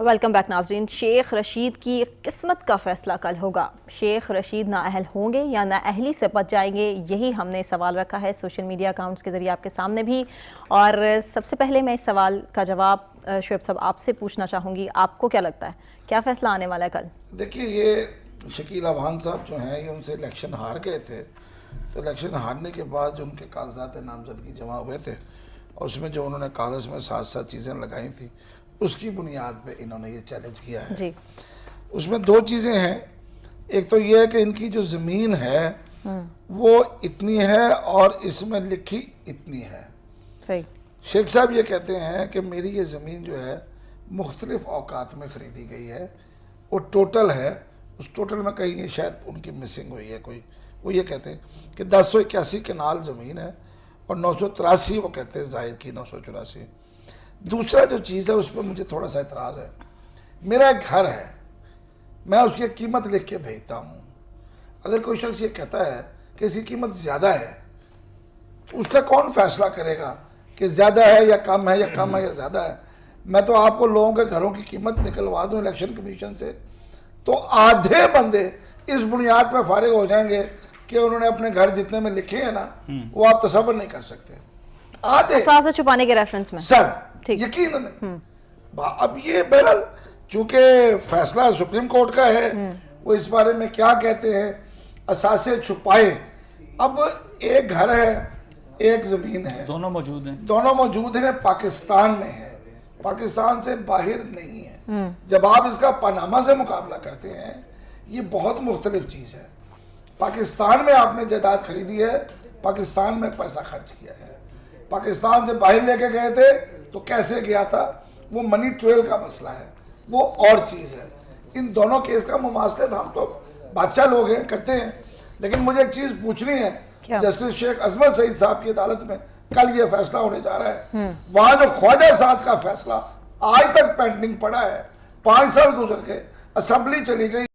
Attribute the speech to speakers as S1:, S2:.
S1: Welcome back ناظرین. شیخ رشید کی قسمت کا فیصلہ کل ہوگا. شیخ رشید نااہل ہوں گے یا نااہلی سے بچ جائیں گے، یہی ہم نے سوال رکھا ہے سوشل میڈیا اکاؤنٹس کے ذریعے آپ کے سامنے بھی. اور سب سے پہلے میں اس سوال کا جواب شعیب صاحب آپ سے پوچھنا چاہوں گی، آپ کو کیا لگتا ہے کیا فیصلہ آنے والا ہے کل؟
S2: دیکھیے، یہ شکیل اوان صاحب جو ہیں، یہ ان سے الیکشن ہار گئے تھے، تو الیکشن ہارنے کے بعد جو ان کے کاغذات نامزدگی جمع ہوئے تھے اور اس میں جو انہوں نے کاغذ میں 7 چیزیں لگائی تھیں، اس کی بنیاد پہ انہوں نے یہ چیلنج کیا ہے.
S1: جی،
S2: اس میں 2 چیزیں ہیں. ایک تو یہ ہے کہ ان کی جو زمین ہے وہ اتنی ہے اور اس میں لکھی اتنی ہے.
S1: صحیح.
S2: شیخ صاحب یہ کہتے ہیں کہ میری یہ زمین جو ہے مختلف اوقات میں خریدی گئی ہے، وہ ٹوٹل ہے، اس ٹوٹل میں کہیں شاید ان کی مسنگ ہوئی ہے کوئی. وہ یہ کہتے ہیں کہ 1081 کنال زمین ہے اور 983 وہ کہتے ہیں ظاہر کی 984. دوسرا جو چیز ہے اس پہ مجھے تھوڑا سا اعتراض ہے. میرا ایک گھر ہے، میں اس کی قیمت لکھ کے بھیجتا ہوں. اگر کوئی شخص یہ کہتا ہے کہ اس کی قیمت زیادہ ہے، تو اس کا کون فیصلہ کرے گا کہ زیادہ ہے یا کم ہے، یا کم ہے یا زیادہ ہے؟ میں تو آپ کو لوگوں کے گھروں کی قیمت نکلوا دوں الیکشن کمیشن سے، تو آدھے بندے اس بنیاد پہ فارغ ہو جائیں گے کہ انہوں نے اپنے گھر جتنے میں لکھے ہیں نا، وہ آپ تصور نہیں کر سکتے. آدھے
S1: اثاثے چھپانے کے ریفرنس میں
S2: سر یقیناً. اب یہ بہرحال چونکہ فیصلہ سپریم کورٹ کا ہے، وہ اس بارے میں کیا کہتے ہیں، اثاثے چھپائے. اب ایک گھر ہے، ایک زمین ہے،
S3: دونوں موجود ہیں،
S2: دونوں موجود ہیں، پاکستان میں ہے، پاکستان سے باہر نہیں ہے. جب آپ اس کا پاناما سے مقابلہ کرتے ہیں، یہ بہت مختلف چیز ہے. پاکستان میں آپ نے جائیداد خریدی ہے، پاکستان میں پیسہ خرچ کیا ہے. پاکستان سے باہر لے کے گئے تھے تو کیسے گیا تھا، وہ منی ٹریل کا مسئلہ ہے، وہ اور چیز ہے. ان دونوں کیس کا مماثلت ہم تو بادشاہ لوگ ہیں، کرتے ہیں. لیکن مجھے ایک چیز پوچھنی ہے، جسٹس شیخ عظمت سعید صاحب کی عدالت میں کل یہ فیصلہ ہونے جا رہا ہے. وہاں جو خواجہ سعد کا فیصلہ آج تک پینڈنگ پڑا ہے، 5 سال گزر گئے، اسمبلی چلی گئی.